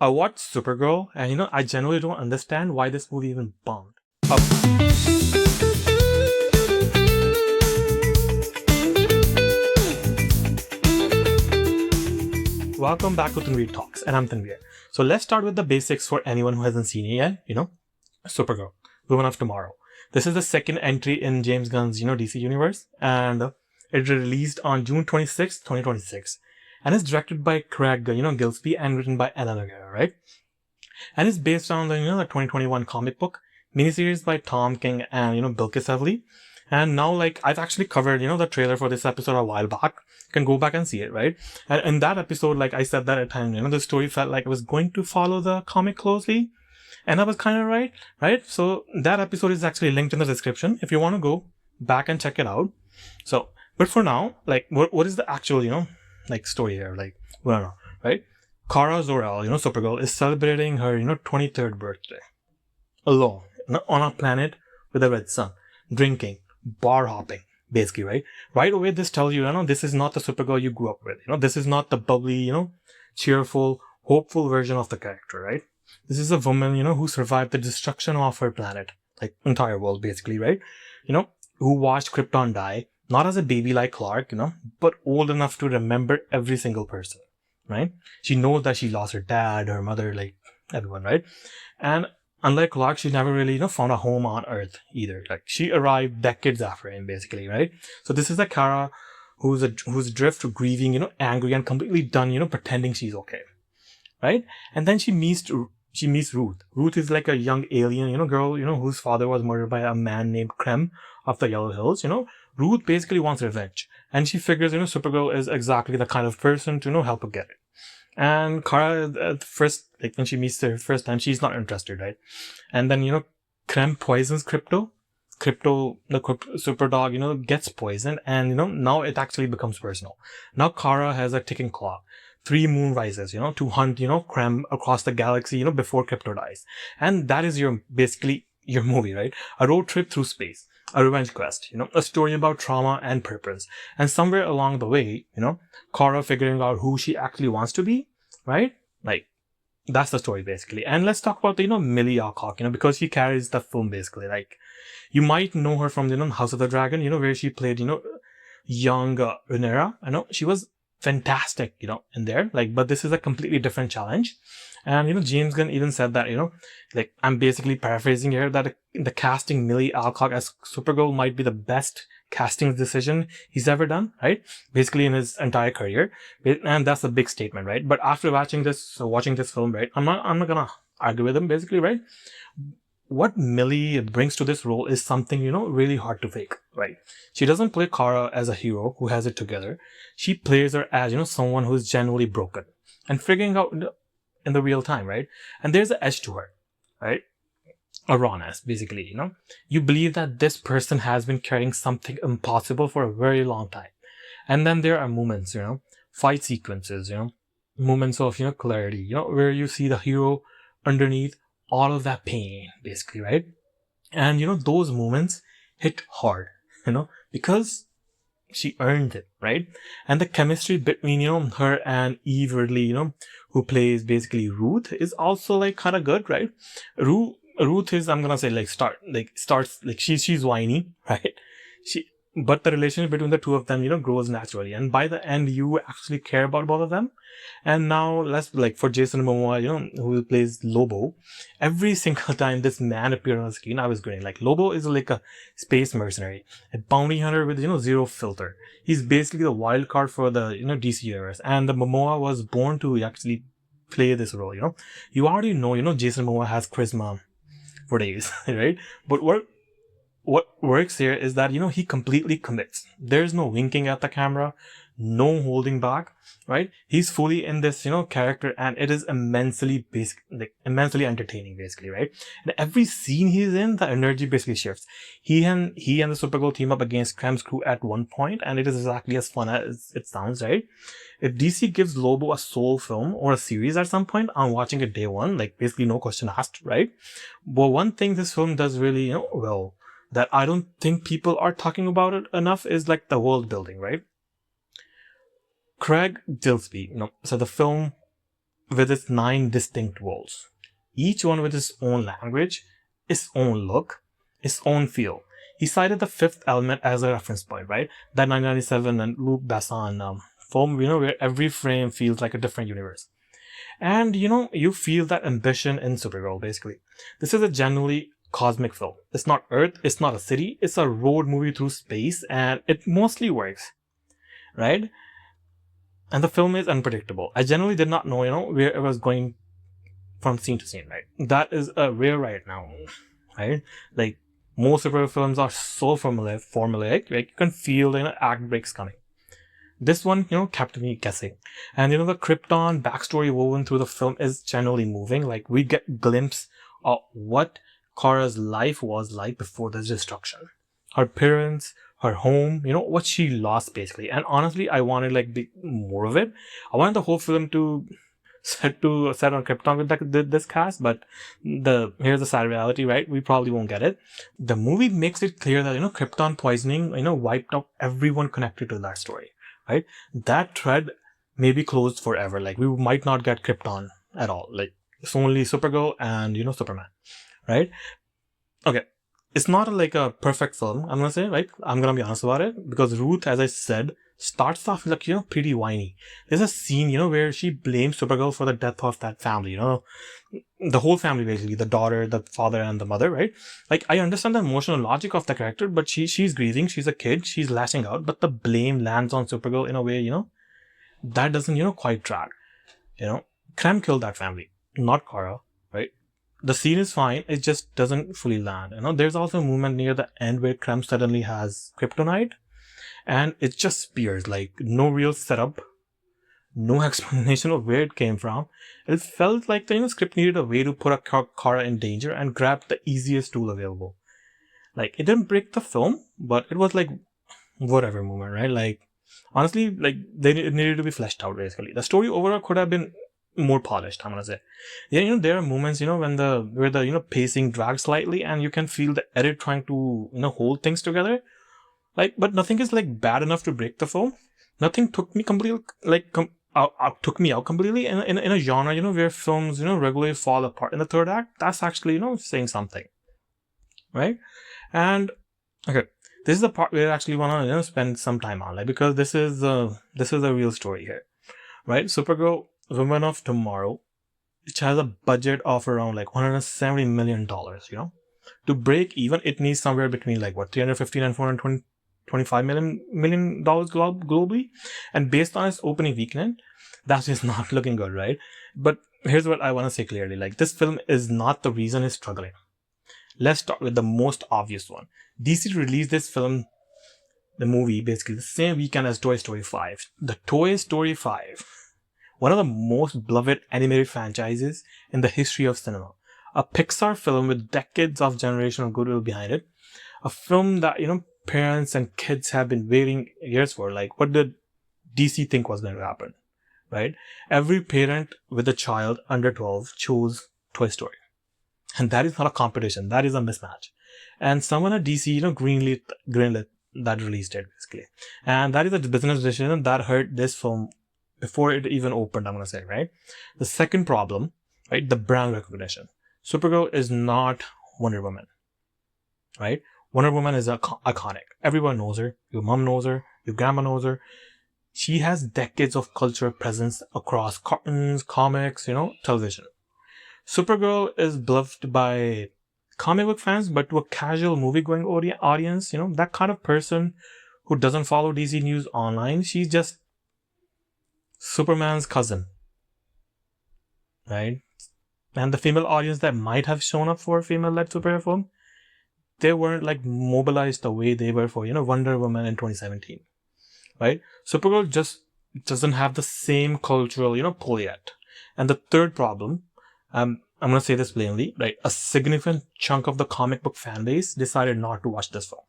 I watched Supergirl, and I genuinely don't understand why this movie even bombed. Uh, Welcome back to Tanveer Talks, and I'm Tanveer. So let's start with the basics for anyone who hasn't seen it yet. Supergirl, Woman of Tomorrow. This is the second entry in James Gunn's, DC universe, and it released on June 26, 2026. And it's directed by Craig, Gillespie, and written by Ellen O'Gara, right? And it's based on the 2021 comic book miniseries by Tom King and Bill Everly. And now, I've actually covered the trailer for this episode a while back. You can go back and see it, right? And in that episode, I said that at time, the story felt like it was going to follow the comic closely, and I was kind of right? So that episode is actually linked in the description if you want to go back and check it out. So, but for now, what is the actual story here? We don't know, right? Kara Zor-El, Supergirl, is celebrating her 23rd birthday alone on a planet with a red sun, drinking, bar hopping, basically, right? Right away, this tells you, this is not the Supergirl you grew up with. This is not the bubbly, cheerful, hopeful version of the character, right? This is a woman, who survived the destruction of her planet, entire world, basically, right? Who watched Krypton die, not as a baby like Clark, but old enough to remember every single person, right? She knows that she lost her dad, her mother, everyone, right? And unlike Clark, she never really, found a home on Earth either. She arrived decades after him, basically, right? So this is a Kara who's adrift, grieving, angry, and completely done, pretending she's okay, right? And then she meets Ruth. Ruth is like a young alien, girl, whose father was murdered by a man named Krem of the Yellow Hills. Ruth basically wants revenge, and she figures, Supergirl is exactly the kind of person to, help her get it. And Kara, at first, when she meets her first time, she's not interested, right? And then, Krem poisons Crypto, the super dog, gets poisoned, and, now it actually becomes personal. Now Kara has a ticking clock. 3 moon rises, to hunt, Krem across the galaxy, before Crypto dies. And that is basically your movie, right? A road trip through space, a revenge quest, a story about trauma and purpose. And somewhere along the way, Kara figuring out who she actually wants to be, right? That's the story, basically. And let's talk about, Milly Alcock, because she carries the film, basically. You might know her from, House of the Dragon, where she played, young Rhaenyra. I know she was fantastic, in there. But this is a completely different challenge. And, James Gunn even said that, I'm basically paraphrasing here, that the casting Milly Alcock as Supergirl might be the best casting decision he's ever done, right? Basically in his entire career. And that's a big statement, right? But after watching this film, right, I'm not gonna argue with him, basically, right? What Milly brings to this role is something, really hard to fake, right? She doesn't play Kara as a hero who has it together. She plays her as, someone who's genuinely broken and figuring out in the real time, right? And there's an edge to her, right? A rawness, basically, You believe that this person has been carrying something impossible for a very long time. And then there are moments, fight sequences, moments of, clarity, where you see the hero underneath all of that pain, basically, right? And, those moments hit hard, because she earned it, right? And the chemistry between, her and Eve Ridley, who plays basically Ruth, is also kind of good, right? Ruth is, I'm gonna say, she's whiny, right? But the relationship between the two of them, grows naturally. And by the end, you actually care about both of them. And now let's, for Jason Momoa, who plays Lobo, every single time this man appeared on the screen, I was grinning. Lobo is like a space mercenary, a bounty hunter with, zero filter. He's basically the wild card for the, DC universe. And the Momoa was born to actually play this role, You already know, Jason Momoa has charisma for days, right? But what works here is that, he completely commits. There's no winking at the camera, no holding back, right? He's fully in this, character, and it is immensely entertaining, basically, right? And every scene he's in, the energy basically shifts. He and the Supergirl team up against Krem's crew at one point, and it is exactly as fun as it sounds, right? If DC gives Lobo a solo film or a series at some point, I'm watching it day one, basically no question asked, right? But one thing this film does really, well, that I don't think people are talking about it enough is the world building, right? Craig Gillespie, so the film with its 9 distinct worlds, each one with its own language, its own look, its own feel. He cited the fifth element as a reference point, right? That 1997 and Luc Besson film, where every frame feels like a different universe. And you feel that ambition in Supergirl, basically. This is a genuinely cosmic film. It's not Earth, it's not a city, it's a road movie through space, and it mostly works, right? And the film is unpredictable. I generally did not know, where it was going from scene to scene, right? That is a rare right now, right? Like, most superhero films are so formulaic, like you can feel the act breaks coming. This one, kept me guessing. And the Krypton backstory woven through the film is generally moving. Like, we get a glimpse of what Kara's life was like before the destruction. Her parents, her home, what she lost basically. And honestly, I wanted more of it. I wanted the whole film to set on Krypton with this cast, but here's the sad reality, right? We probably won't get it. The movie makes it clear that Krypton poisoning wiped out everyone connected to that story, right? That thread may be closed forever. Like, we might not get Krypton at all. Like, it's only Supergirl and Superman, right? Okay, it's not like a perfect film, I'm gonna say, right? I'm gonna be honest about it, because Ruth, as I said, starts off like pretty whiny. There's a scene where she blames Supergirl for the death of that family, the whole family basically, the daughter, the father, and the mother, right? Like, I understand the emotional logic of the character, but she's grieving, she's a kid, she's lashing out, but the blame lands on Supergirl in a way that doesn't quite track. Krem killed that family, not Kara, right? The scene is fine, it just doesn't fully land. There's also a moment near the end where Krem suddenly has kryptonite, and it just spears, like, no real setup, no explanation of where it came from. It felt like the script needed a way to put a Kara in danger and grab the easiest tool available. Like, it didn't break the film, but it was like, whatever moment, right? Like, honestly, like, it needed to be fleshed out, basically. The story overall could have been more polished, I'm gonna say. Yeah, there are moments, where the pacing drags slightly, and you can feel the edit trying to, hold things together. Like, but nothing is like bad enough to break the film. Nothing took me completely, took me out completely in a genre, where films, regularly fall apart in the third act. That's actually, saying something, right? And okay, this is the part where I actually want to, spend some time on, like, because this is a real story here, right? Supergirl, Woman of Tomorrow, which has a budget of around like $170 million, to break even, it needs somewhere between like 315 and 425 million dollars globally. And based on its opening weekend, that is not looking good, right? But here's what I want to say clearly, like, this film is not the reason it's struggling. Let's start with the most obvious one. DC released this film, the movie, basically the same weekend as Toy Story 5. The Toy Story 5, one of the most beloved animated franchises in the history of cinema. A Pixar film with decades of generational goodwill behind it. A film that, parents and kids have been waiting years for. Like, what did DC think was going to happen, right? Every parent with a child under 12 chose Toy Story. And that is not a competition. That is a mismatch. And someone at DC, greenlit that release date, basically. And that is a business decision that hurt this film before it even opened, I'm going to say, right? The second problem, right? The brand recognition. Supergirl is not Wonder Woman, right? Wonder Woman is iconic. Everyone knows her. Your mom knows her. Your grandma knows her. She has decades of cultural presence across cartoons, comics, television. Supergirl is beloved by comic book fans, but to a casual movie-going audience, that kind of person who doesn't follow DC news online, she's just Superman's cousin, right? And the female audience that might have shown up for a female-led superhero film, they weren't like mobilized the way they were for, Wonder Woman in 2017, right? Supergirl just doesn't have the same cultural, pull yet. And the third problem, I'm going to say this plainly, right? A significant chunk of the comic book fan base decided not to watch this film.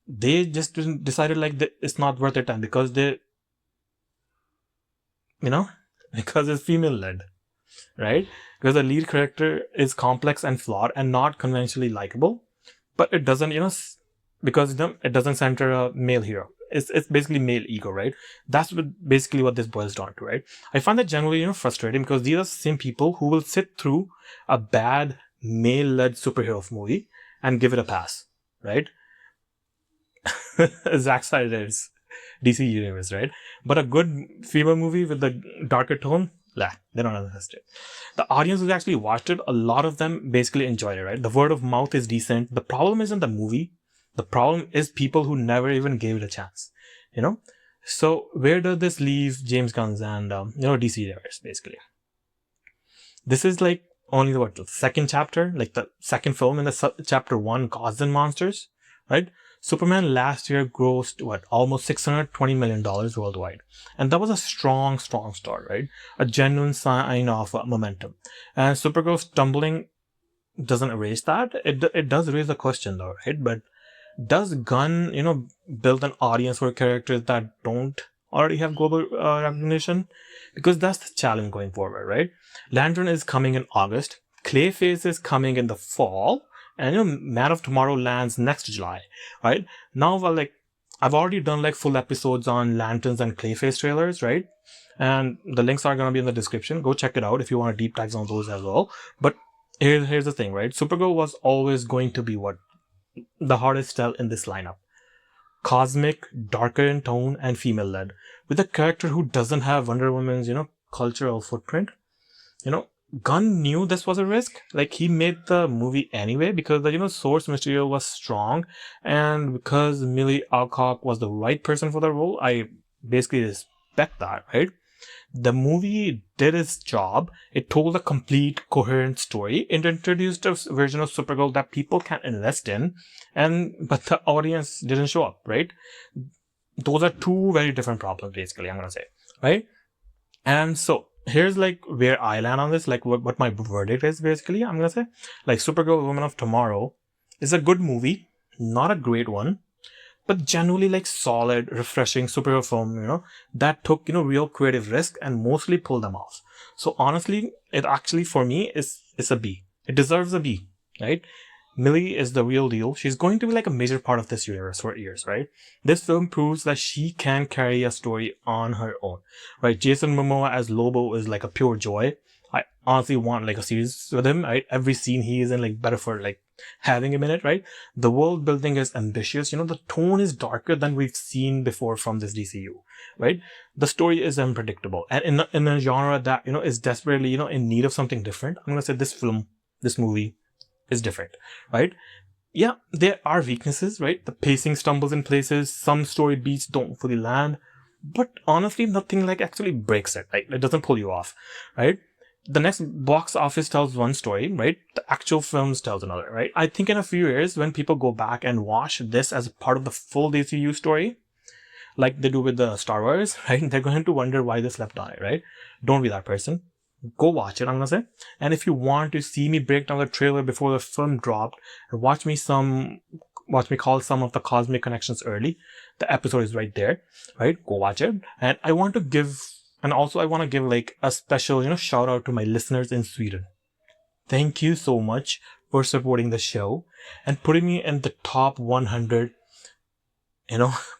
They just decided like it's not worth their time because because it's female-led, right? Because the lead character is complex and flawed and not conventionally likable, but it doesn't, because it doesn't center a male hero. It's basically male ego, right? That's basically what this boils down to, right? I find that generally, frustrating because these are the same people who will sit through a bad male-led superhero movie and give it a pass, right? Zack Snyder's DC universe, right? But a good female movie with the darker tone, they don't understand it. The audience who actually watched it, a lot of them basically enjoyed it, right? The word of mouth is decent. The problem isn't the movie. The problem is people who never even gave it a chance, So where does this leave James Gunn's and, DC universe, basically? This is like only the second chapter, like the second film in the chapter 1, Gods and Monsters, right? Superman last year grossed, almost $620 million worldwide. And that was a strong start, right? A genuine sign of momentum. And Supergirl stumbling doesn't erase that. It does raise the question though, right? But does Gunn, build an audience for characters that don't already have global recognition? Because that's the challenge going forward, right? Lantern is coming in August. Clayface is coming in the fall. And Man of Tomorrow lands next July, right? Now, I've already done full episodes on Lanterns and Clayface trailers, right? And the links are going to be in the description. Go check it out if you want to deep dive on those as well. But here's the thing, right? Supergirl was always going to be the hardest sell in this lineup. Cosmic, darker in tone, and female-led. With a character who doesn't have Wonder Woman's, cultural footprint. Gunn knew this was a risk. He made the movie anyway because the source material was strong, and because Milly Alcock was the right person for the role, I basically respect that, right? The movie did its job. It told a complete, coherent story. It introduced a version of Supergirl that people can invest in, but the audience didn't show up, right? Those are two very different problems, basically, I'm gonna say, right? And so here's where I land on this, what my verdict is, basically. I'm gonna say Supergirl Woman of Tomorrow is a good movie, not a great one, but genuinely solid, refreshing superhero film, that took, real creative risk and mostly pulled them off. So honestly, it actually for me is a B. It deserves a B, right? Milly is the real deal. She's going to be a major part of this universe for years, right? This film proves that she can carry a story on her own, right? Jason Momoa as Lobo is a pure joy. I honestly want a series with him, right? Every scene he is in better for having him in it, right? The world building is ambitious. The tone is darker than we've seen before from this DCU, right? The story is unpredictable. And in a genre that, is desperately, in need of something different, I'm going to say this movie is different, right? Yeah, there are weaknesses, right? The pacing stumbles in places, some story beats don't fully land, but honestly, nothing actually breaks it, right? It doesn't pull you off, right? The next box office tells one story, right? The actual films tells another, right? I think in a few years, when people go back and watch this as part of the full DCU story, like they do with the Star Wars, right? They're going to wonder why they slept on it, right? Don't be that person. Go watch it, I'm gonna say. And if you want to see me break down the trailer before the film dropped, and watch me call some of the cosmic connections early, the episode is right there, right? Go watch it. And I want to give a special, shout out to my listeners in Sweden. Thank you so much for supporting the show and putting me in the top 100,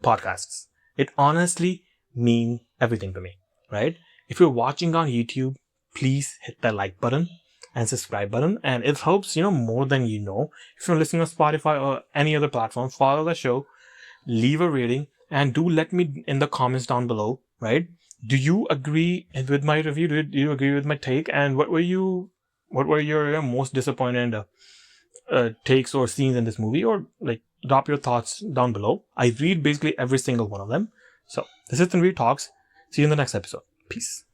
podcasts. It honestly means everything to me, right? If you're watching on YouTube, please hit that like button and subscribe button, and it helps more than you know. If you're listening on Spotify or any other platform, follow the show, leave a rating, and do let me in the comments down below, right? Do you agree with my review? Do you agree with my take? And what were your most disappointed takes or scenes in this movie? Or drop your thoughts down below. I read basically every single one of them. So this is Tanveer Talks. See you in the next episode. Peace.